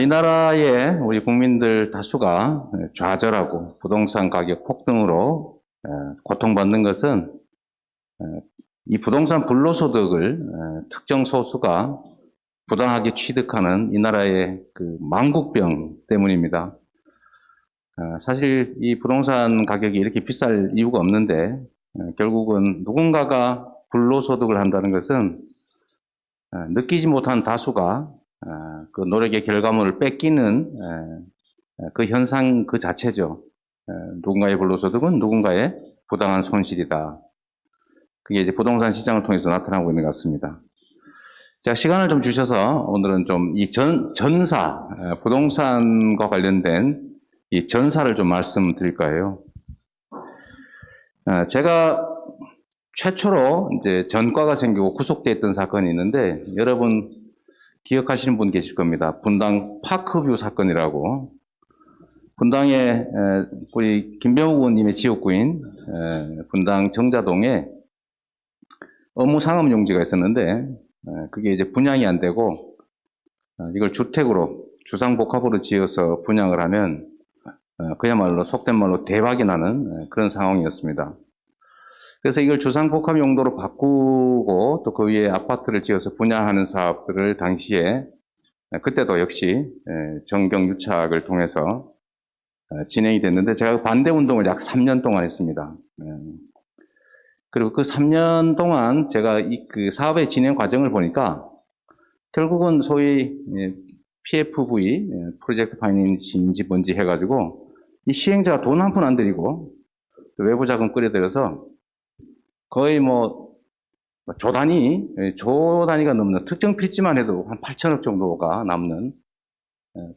이 나라의 우리 국민들 다수가 좌절하고 부동산 가격 폭등으로 고통받는 것은 이 부동산 불로소득을 특정 소수가 부당하게 취득하는 이 나라의 그 망국병 때문입니다. 사실 이 부동산 가격이 이렇게 비쌀 이유가 없는데 결국은 누군가가 불로소득을 한다는 것은 느끼지 못한 다수가 그 노력의 결과물을 뺏기는 그 현상 그 자체죠. 누군가의 불로소득은 누군가의 부당한 손실이다. 그게 이제 부동산 시장을 통해서 나타나고 있는 것 같습니다. 자, 시간을 좀 주셔서 오늘은 좀 이 전사, 부동산과 관련된 이 전사를 좀 말씀드릴 거예요. 제가 최초로 이제 전과가 생기고 구속됐던 사건이 있는데 여러분 기억하시는 분 계실 겁니다. 분당 파크뷰 사건이라고. 분당에 우리 김병욱 의원님의 지역구인 분당 정자동에 업무 상업 용지가 있었는데 그게 이제 분양이 안 되고 이걸 주택으로 주상복합으로 지어서 분양을 하면 그야말로 속된 말로 대박이 나는 그런 상황이었습니다. 그래서 이걸 주상복합 용도로 바꾸고 또 그 위에 아파트를 지어서 분양하는 사업들을 당시에 그때도 역시 정경유착을 통해서 진행이 됐는데 제가 반대 운동을 약 3년 동안 했습니다. 그리고 그 3년 동안 제가 그 사업의 진행 과정을 보니까 결국은 소위 PFV, 프로젝트 파이낸싱인지 뭔지 해가지고 이 시행자가 돈 한 푼 안 들이고 외부 자금 끌어들여서 거의 뭐 조 단위가 넘는 특정 필지만 해도 한 8천억 정도가 남는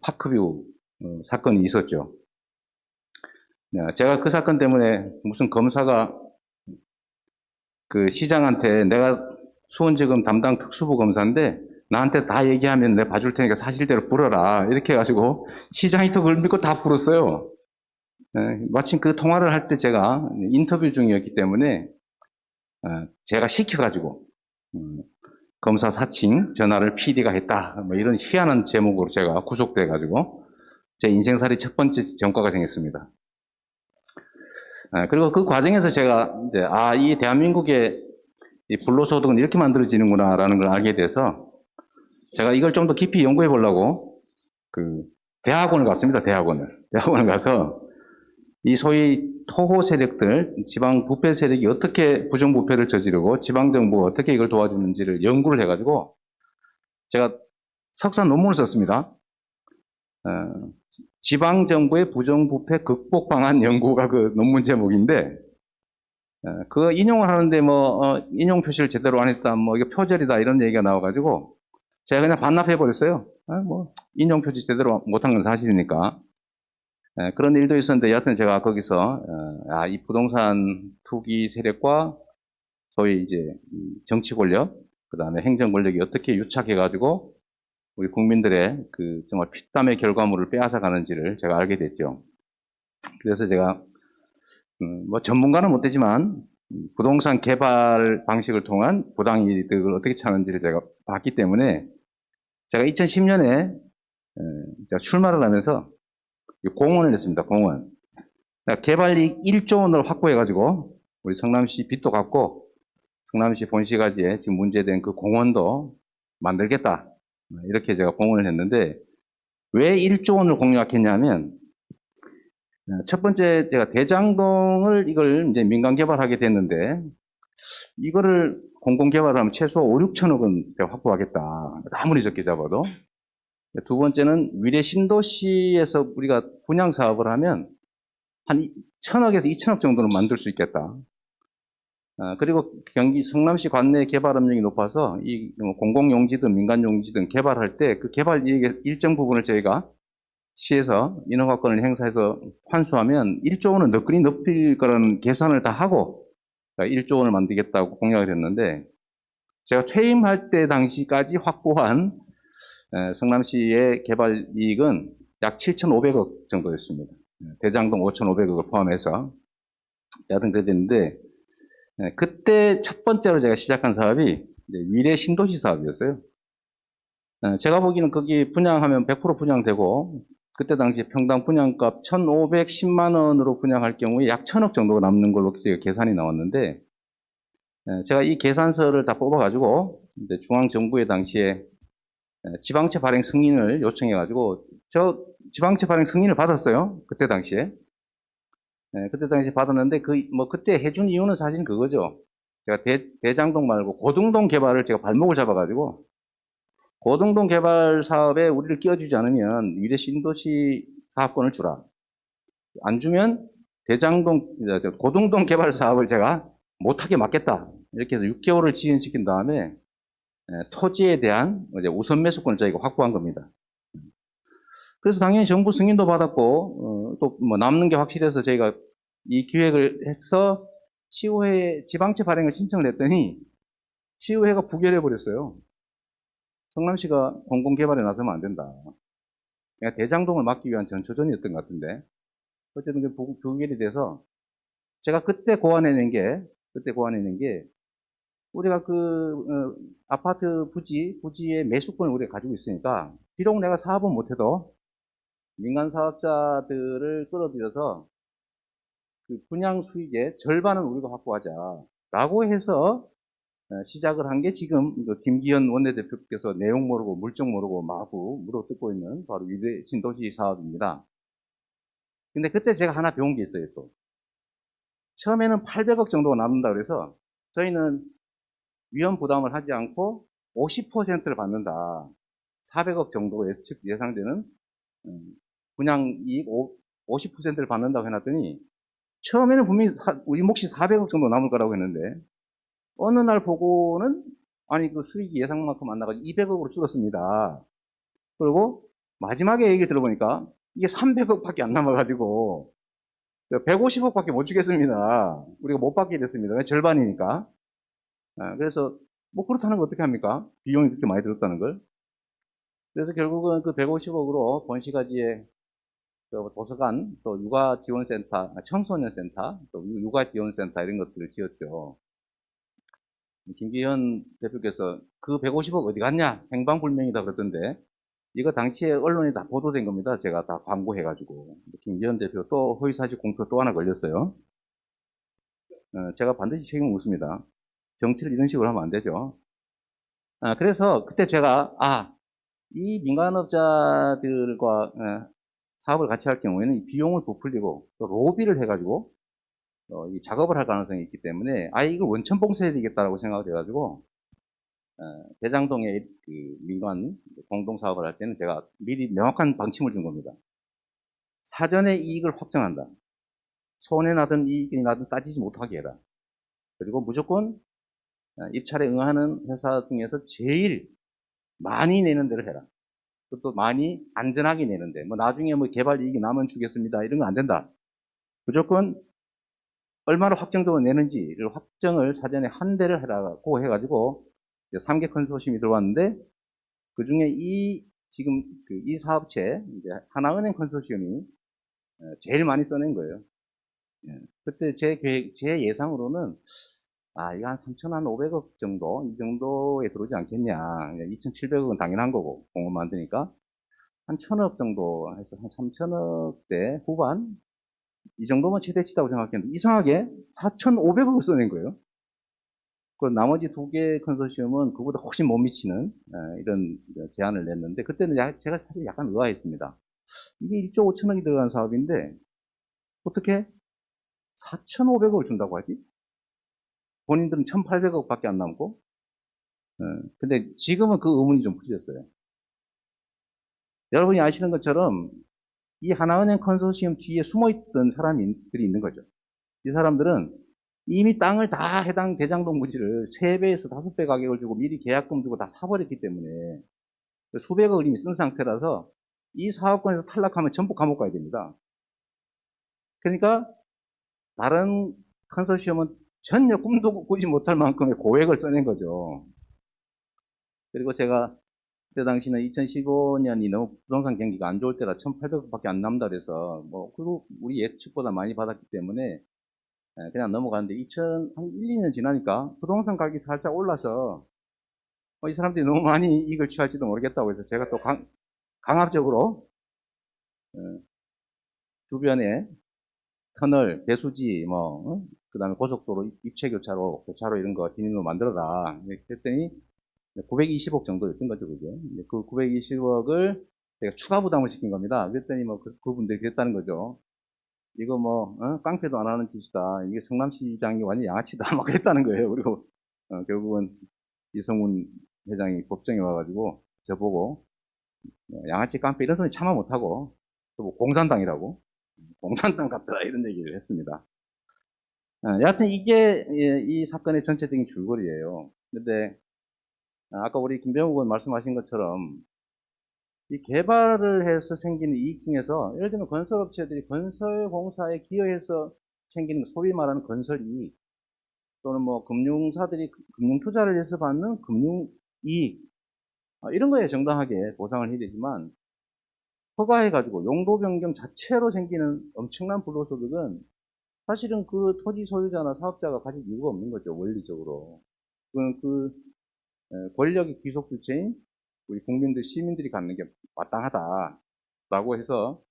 파크뷰 사건이 있었죠. 제가 그 사건 때문에 무슨 검사가 그 시장한테 내가 수원지검 담당 특수부 검사인데 나한테 다 얘기하면 내가 봐줄 테니까 사실대로 불어라 이렇게 해가지고 시장이 또 그걸 믿고 다 불었어요. 마침 그 통화를 할 때 제가 인터뷰 중이었기 때문에 제가 시켜가지고 검사 사칭 전화를 PD가 했다 뭐 이런 희한한 제목으로 제가 구속돼가지고 제 인생살이 첫 번째 전과가 생겼습니다. 그리고 그 과정에서 제가 이제 이 대한민국의 이 불로소득은 이렇게 만들어지는구나라는 걸 알게 돼서 제가 이걸 좀 더 깊이 연구해 보려고 그 대학원을 갔습니다. 대학원을 가서 이 소위 토호 세력들, 지방 부패 세력이 어떻게 부정부패를 저지르고 지방정부가 어떻게 이걸 도와주는지를 연구를 해가지고 제가 석사 논문을 썼습니다. 지방정부의 부정부패 극복 방안 연구가 그 논문 제목인데 그거 인용을 하는데 뭐 인용 표시를 제대로 안 했다, 뭐 이게 표절이다 이런 얘기가 나와가지고 제가 그냥 반납해 버렸어요. 뭐 인용 표시 제대로 못한 건 사실이니까. 그런 일도 있었는데 여하튼 제가 거기서 이 부동산 투기 세력과 소위 이제 정치 권력, 그 다음에 행정 권력이 어떻게 유착해가지고 우리 국민들의 그 정말 피땀의 결과물을 빼앗아 가는지를 제가 알게 됐죠. 그래서 제가 뭐 전문가는 못 되지만 부동산 개발 방식을 통한 부당이득을 어떻게 찾는지를 제가 봤기 때문에 제가 2010년에 제가 출마를 하면서 공원을 했습니다. 공원. 개발이익 1조 원을 확보해가지고 우리 성남시 빚도 갚고 성남시 본시가지에 지금 문제된 그 공원도 만들겠다. 이렇게 제가 공언을 했는데 왜 1조 원을 공약했냐면 첫 번째 제가 대장동을 이걸 이제 민간 개발하게 됐는데 이거를 공공 개발을 하면 최소 5, 6천억은 제가 확보하겠다. 아무리 적게 잡아도. 두 번째는 위례 신도시에서 우리가 분양 사업을 하면 한 1,000억에서 2천억 정도는 만들 수 있겠다. 그리고 경기 성남시 관내 개발 압력이 높아서 이 공공용지든 민간용지든 개발할 때 그 개발 이익의 일정 부분을 저희가 시에서 인허가권을 행사해서 환수하면 1조 원은 너끈히 높일 거라는 계산을 다 하고 1조 원을 만들겠다고 공약을 했는데 제가 퇴임할 때 당시까지 확보한 성남시의 개발 이익은 약 7,500억 정도였습니다. 대장동 5,500억을 포함해서 여하튼 그랬는데 그때 첫 번째로 제가 시작한 사업이 위례 신도시 사업이었어요. 제가 보기에는 거기 분양하면 100% 분양되고, 그때 당시 평당 분양가 1,510만 원으로 분양할 경우에 약 1,000억 정도가 남는 걸로 제가 계산이 나왔는데, 제가 이 계산서를 다 뽑아가지고, 이제 중앙정부에 당시에 지방채 발행 승인을 요청해가지고, 저 지방채 발행 승인을 받았어요. 그때 당시에. 그때 당시에 받았는데, 그때 해준 이유는 사실 그거죠. 제가 대장동 말고 고등동 개발을 제가 발목을 잡아가지고, 고등동 개발 사업에 우리를 끼워주지 않으면 위례 신도시 사업권을 주라. 안 주면 고등동 개발 사업을 제가 못하게 막겠다. 이렇게 해서 6개월을 지연시킨 다음에 토지에 대한 이제 우선 매수권을 저희가 확보한 겁니다. 그래서 당연히 정부 승인도 받았고 또 뭐 남는 게 확실해서 저희가 이 기획을 해서 시의회에 지방채 발행을 신청을 했더니 시의회가 부결해 버렸어요. 성남시가 공공개발에 나서면 안 된다. 그러니까 대장동을 막기 위한 전초전이었던 것 같은데 어쨌든 그 부결이 돼서 제가 그때 고안해낸 게 우리가 아파트 부지의 매수권을 우리가 가지고 있으니까 비록 내가 사업은 못해도 민간 사업자들을 끌어들여서 그 분양 수익의 절반은 우리가 확보하자라고 해서 시작을 한 게 지금 김기현 원내대표께서 내용 모르고 물정 모르고 마구 물어뜯고 있는 바로 위례 신도시 사업입니다. 근데 그때 제가 하나 배운 게 있어요, 또. 처음에는 800억 정도가 남는다 그래서 저희는 위험 부담을 하지 않고 50%를 받는다. 400억 정도 예상되는 분양 이익 50%를 받는다고 해놨더니 처음에는 분명히 우리 몫이 400억 정도 남을 거라고 했는데 어느 날 보고는 아니 그 수익이 예상만큼 안 나가지고 200억으로 줄었습니다. 그리고 마지막에 얘기 들어보니까 이게 300억밖에 안 남아가지고 150억밖에 못 주겠습니다. 우리가 못 받게 됐습니다. 절반이니까. 그래서 뭐 그렇다는 거 어떻게 합니까? 비용이 그렇게 많이 들었다는 걸. 그래서 결국은 그 150억으로 본시가지에 도서관, 또 육아지원센터, 청소년센터, 또 육아지원센터 이런 것들을 지었죠. 김기현 대표께서 그 150억 어디 갔냐? 행방불명이다 그러던데 이거 당시에 언론에 다 보도된 겁니다. 제가 다 광고해가지고. 김기현 대표 또 허위사실 공표 또 하나 걸렸어요. 제가 반드시 책임을 묻습니다. 정치를 이런 식으로 하면 안 되죠. 그래서 그때 제가 이 민간업자들과 사업을 같이 할 경우에는 이 비용을 부풀리고 또 로비를 해가지고 이 작업을 할 가능성이 있기 때문에 이걸 원천 봉쇄해야 되겠다라고 생각을 해가지고 대장동의 그 민간 공동 사업을 할 때는 제가 미리 명확한 방침을 준 겁니다. 사전에 이익을 확정한다. 손해 나든 이익이 나든 따지지 못하게 해라. 그리고 무조건 입찰에 응하는 회사 중에서 제일 많이 내는 데를 해라. 그것도 많이 안전하게 내는데 뭐 나중에 뭐 개발 이익이 나면 주겠습니다 이런 거 안 된다. 무조건 얼마나 확정적으로 내는지를 확정을 사전에 한 대를 해라고 해가지고 3개 컨소시엄이 들어왔는데 그 중에 지금 이 사업체 이제 하나은행 컨소시엄이 제일 많이 써낸 거예요. 그때 제 예상으로는 이거 한 3,500억 정도 이 정도에 들어오지 않겠냐. 2,700억은 당연한 거고 공업 만드니까 한 1,000억 정도 해서 한 3,000억대 후반 이 정도면 최대치다고 생각했는데 이상하게 4,500억을 써낸 거예요. 그리고 나머지 두 개 컨소시엄은 그보다 훨씬 못 미치는 이런 제안을 냈는데 그때는 제가 사실 약간 의아했습니다. 이게 1조 5천억이 들어간 사업인데 어떻게 4,500억을 준다고 하지? 본인들은 1,800억밖에 안 남고 근데 지금은 그 의문이 좀 풀렸어요. 여러분이 아시는 것처럼 이 하나은행 컨소시엄 뒤에 숨어있던 사람들이 있는 거죠. 이 사람들은 이미 땅을 다 해당 대장동 부지를 3배에서 5배 가격을 주고 미리 계약금 주고 다 사버렸기 때문에 수백억을 이미 쓴 상태라서 이 사업권에서 탈락하면 전부 감옥 가야 됩니다. 그러니까 다른 컨소시엄은 전혀 꿈도 꾸지 못할 만큼의 고액을 써낸 거죠. 그리고 제가 그때 당시는 2015년이 너무 부동산 경기가 안 좋을 때라 1,800억밖에 안 남다 그래서 그리고 우리 예측보다 많이 받았기 때문에 그냥 넘어갔는데 한 1, 2년 지나니까 부동산 가격이 살짝 올라서 이 사람들이 너무 많이 이익을 취할지도 모르겠다고 해서 제가 또 강압적으로 어, 주변에 터널, 배수지, 그다음에 고속도로 입체교차로, 교차로 이런 거 진입로 만들어라. 이렇게 했더니 920억 정도였던 거죠, 그게. 그 920억을 제가 추가 부담을 시킨 겁니다. 그랬더니 그분들이 그랬다는 거죠. 이거 깡패도 안 하는 짓이다. 이게 성남시장이 완전 양아치다. 막 그랬다는 거예요. 그리고 결국은 이성훈 회장이 법정에 와가지고 저보고 양아치 깡패 이런 소리 참아 못하고 또 공산당이라고 공산당 같더라 이런 얘기를 했습니다. 여하튼 이게 이 사건의 전체적인 줄거리예요. 근데 아까 우리 김병욱 의원 말씀하신 것처럼 이 개발을 해서 생기는 이익 중에서 예를 들면 건설업체들이 건설공사에 기여해서 생기는 소위 말하는 건설 이익 또는 금융사들이 금융 투자를 해서 받는 금융 이익 이런 거에 정당하게 보상을 해야 되지만 허가해가지고 용도 변경 자체로 생기는 엄청난 불로소득은 사실은 그 토지 소유자나 사업자가 가질 이유가 없는 거죠, 원리적으로. 그건 권력의 귀속 주체인 우리 국민들, 시민들이 갖는 게 마땅하다라고 해서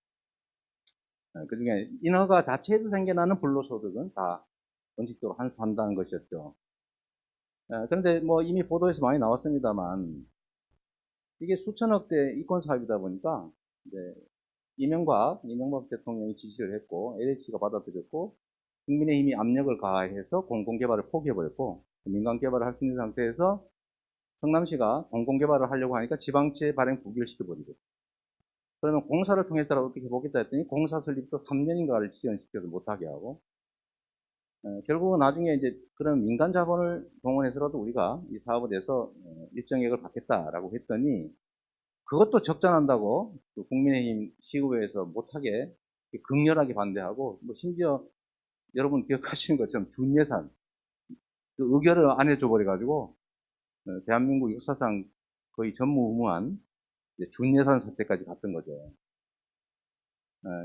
그 중에 인허가 자체에서 생겨나는 불로소득은 다 원칙적으로 환수한다는 것이었죠. 그런데 이미 보도에서 많이 나왔습니다만 이게 수천억대 이권 사업이다 보니까 이제 이명박 대통령이 지시를 했고 LH가 받아들였고 국민의힘이 압력을 가해서 공공개발을 포기해버렸고 민간개발을 할 수 있는 상태에서 성남시가 공공개발을 하려고 하니까 지방채 발행 부기를 시켜버리고 그러면 공사를 통해서라도 어떻게 해보겠다 했더니 공사 설립도 3년인가를 지연시켜서 못하게 하고 결국은 나중에 이제 그런 민간 자본을 동원해서라도 우리가 이 사업에 대해서 일정액을 받겠다라고 했더니 그것도 적자난다고 국민의힘 시의회에서 못하게 극렬하게 반대하고 심지어 여러분 기억하시는 것처럼 준예산 그 의결을 안 해줘 버려가지고 대한민국 역사상 거의 전무후무한 준예산 사태까지 갔던 거죠.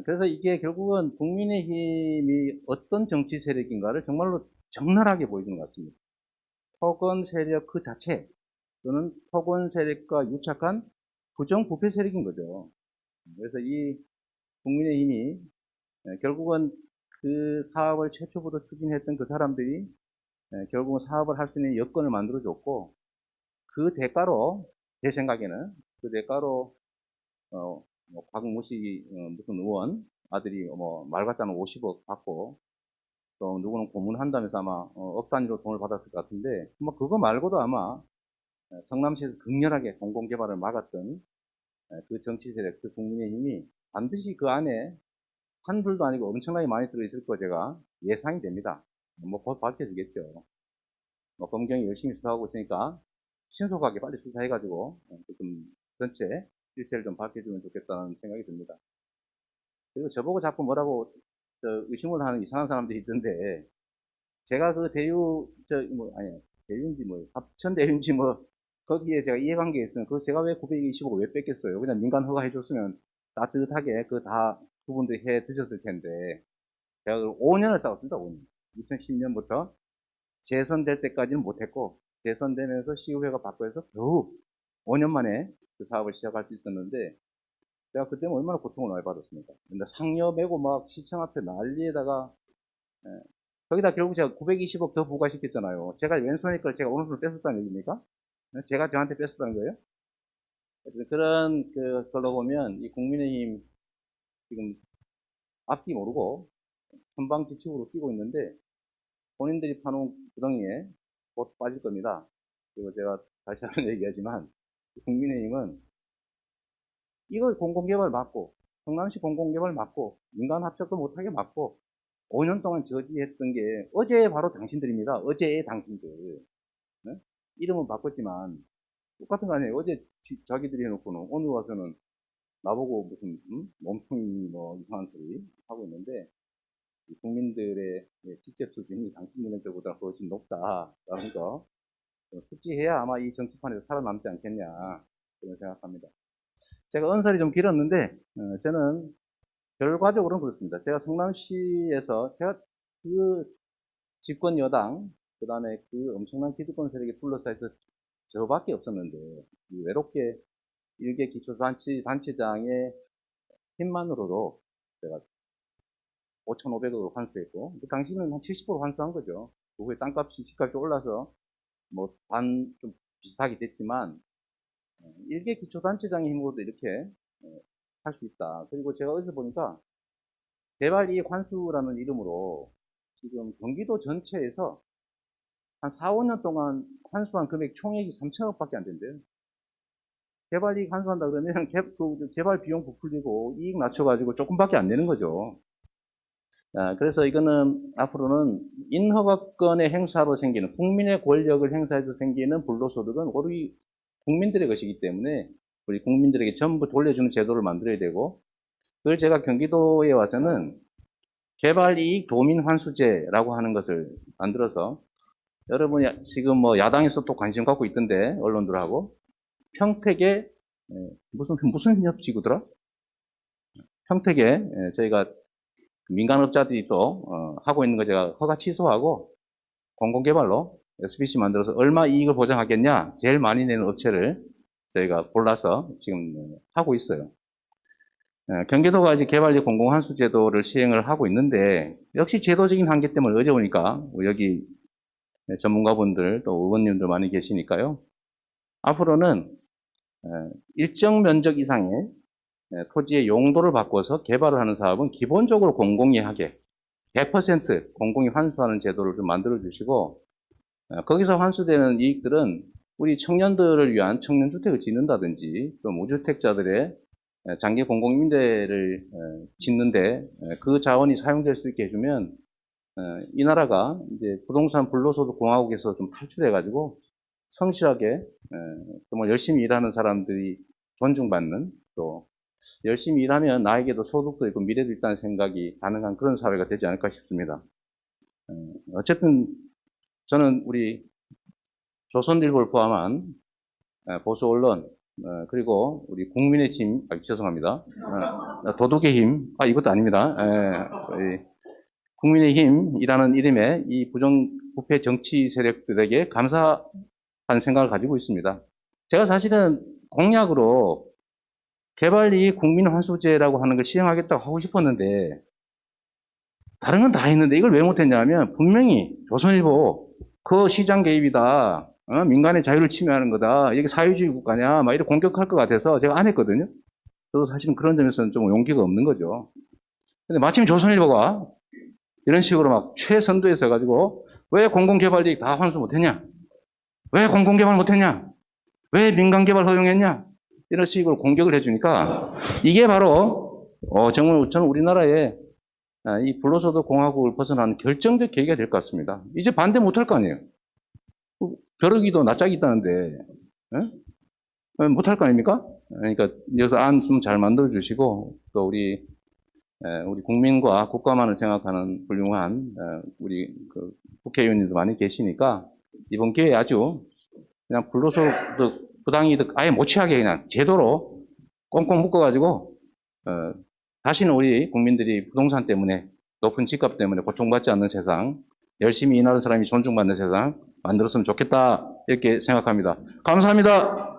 그래서 이게 결국은 국민의힘이 어떤 정치 세력인가를 정말로 적나라하게 보여주는 것 같습니다. 토건 세력 그 자체 또는 토건 세력과 유착한 부정부패 세력인 거죠. 그래서 이 국민의힘이 결국은 그 사업을 최초부터 추진했던 그 사람들이 결국은 사업을 할 수 있는 여건을 만들어줬고 그 대가로 제 생각에는 그 대가로 박무식 무슨 의원 아들이 말 같자면 50억 받고 또 누구는 고문한다면서 아마 억 단위로 돈을 받았을 것 같은데 그거 말고도 아마 성남시에서 극렬하게 공공개발을 막았던 그 정치 세력, 그 국민의힘이 반드시 그 안에 한둘도 아니고 엄청나게 많이 들어있을 거 제가 예상이 됩니다. 곧 밝혀지겠죠. 검경이 열심히 수사하고 있으니까 신속하게 빨리 수사해가지고 좀 전체 실체를 좀 밝혀주면 좋겠다는 생각이 듭니다. 그리고 저보고 자꾸 뭐라고 의심을 하는 이상한 사람들이 있던데 제가 그 아니 대유인지 합천 대유인지 거기에 제가 이해관계 있으면 그거 제가 왜 925억 왜 뺐겠어요? 그냥 민간 허가 해줬으면 따뜻하게 그 다 그분들이 해 드셨을 텐데 제가 5년을 싸웠습니다. 5년. 2010년부터 재선될 때까지는 못했고 재선되면서 시의회가 바꿔서 겨우 5년 만에 그 사업을 시작할 수 있었는데 제가 그때는 얼마나 고통을 많이 받았습니까? 근데 상여 메고 막 시청 앞에 난리에다가 거기다 결국 제가 920억 더 부과시켰잖아요. 제가 왼손에 걸 제가 오른손을 뺐었다는 얘기입니까? 제가 저한테 뺐었다는 거예요? 그런 걸로 보면 이 국민의힘 지금 앞뒤 모르고 선방지축으로 뛰고 있는데 본인들이 파놓은 구덩이에 곧 빠질 겁니다. 그리고 제가 다시 한번 얘기하지만 국민의힘은 이거 공공개발 맞고 성남시 공공개발 맞고 민간 합작도 못하게 맞고 5년 동안 저지했던 게 어제 바로 당신들입니다. 어제의 당신들. 네? 이름은 바꿨지만 똑같은 거 아니에요. 어제 자기들이 해놓고는 오늘 와서는 나보고 무슨 몸통이 이상한 소리 하고 있는데 국민들의 직접 수준이 당신들 쪽보다 훨씬 높다라는 거 숙지해야 아마 이 정치판에서 살아남지 않겠냐 그런 생각합니다. 제가 언설이 좀 길었는데 저는 결과적으로는 그렇습니다. 제가 성남시에서 제가 그 집권 여당 그 다음에 그 엄청난 기득권 세력에 둘러싸여서 저밖에 없었는데 이 외롭게 일개 기초단체장의 힘만으로도 제가 5,500억을 환수했고, 그 당시는 한 70% 환수한 거죠. 그 후에 땅값이, 집값이 올라서 뭐 좀 비슷하게 됐지만, 일개 기초단체장의 힘으로도 이렇게 할 수 있다. 그리고 제가 어디서 보니까 개발이익 환수라는 이름으로 지금 경기도 전체에서 한 4, 5년 동안 환수한 금액 총액이 3천억밖에 안 된대요. 개발이익 환수한다 그러면 개발 비용 부풀리고 이익 낮춰가지고 조금밖에 안 되는 거죠. 그래서 이거는 앞으로는 인허가권의 행사로 생기는, 국민의 권력을 행사해서 생기는 불로소득은 우리 국민들의 것이기 때문에 우리 국민들에게 전부 돌려주는 제도를 만들어야 되고, 그걸 제가 경기도에 와서는 개발이익 도민환수제라고 하는 것을 만들어서, 여러분이 지금 뭐 야당에서 또 관심 갖고 있던데, 언론들하고 평택에 무슨 협지구더라? 평택에 저희가 민간업자들이 또 하고 있는 거 제가 허가 취소하고 공공개발로 SPC 만들어서 얼마 이익을 보장하겠냐, 제일 많이 내는 업체를 저희가 골라서 지금 하고 있어요. 경기도가 이제 개발비 공공환수 제도를 시행을 하고 있는데, 역시 제도적인 한계 때문에 어려우니까 여기 전문가분들 또 의원님들 많이 계시니까요. 앞으로는 일정 면적 이상의 토지의 용도를 바꿔서 개발을 하는 사업은 기본적으로 공공이 하게 100% 공공이 환수하는 제도를 좀 만들어 주시고, 거기서 환수되는 이익들은 우리 청년들을 위한 청년주택을 짓는다든지, 또 무주택자들의 장기 공공임대를 짓는데 그 자원이 사용될 수 있게 해주면 이 나라가 이제 부동산 불로소득 공화국에서 좀 탈출해가지고 성실하게 정말 열심히 일하는 사람들이 존중받는, 또 열심히 일하면 나에게도 소득도 있고 미래도 있다는 생각이 가능한 그런 사회가 되지 않을까 싶습니다. 어쨌든 저는 우리 조선일보를 포함한 보수 언론, 그리고 우리 국민의 힘, 죄송합니다. 도둑의 힘, 이것도 아닙니다. 국민의 힘이라는 이름의 이 부정부패 정치 세력들에게 감사한 생각을 가지고 있습니다. 제가 사실은 공약으로 개발이익 국민환수제라고 하는 걸 시행하겠다고 하고 싶었는데, 다른 건 다 했는데 이걸 왜 못했냐면, 분명히 조선일보 그 시장 개입이다, 민간의 자유를 침해하는 거다, 이게 사회주의 국가냐, 막 이렇게 공격할 것 같아서 제가 안 했거든요. 저도 사실은 그런 점에서는 좀 용기가 없는 거죠. 근데 마침 조선일보가 이런 식으로 막 최선두에서 가지고, 왜 공공개발이익 다 환수 못했냐? 왜 공공개발 못했냐? 왜 민간개발 허용했냐? 이런 식으로 공격을 해주니까, 이게 바로 정말 저는 우리나라의 이 불로소득 공화국을 벗어나는 결정적 계기가 될 것 같습니다. 이제 반대 못할 거 아니에요. 벼룩이도 낯짝이 있다는데 못할 거 아닙니까? 그러니까 여기서 안 좀 잘 만들어 주시고, 또 우리 국민과 국가만을 생각하는 훌륭한 우리 그 국회의원님도 많이 계시니까, 이번 기회에 아주 그냥 불로소득 부당이득 아예 못 취하게 그냥 제도로 꽁꽁 묶어가지고 다시는 우리 국민들이 부동산 때문에, 높은 집값 때문에 고통받지 않는 세상, 열심히 일하는 사람이 존중받는 세상 만들었으면 좋겠다, 이렇게 생각합니다. 감사합니다.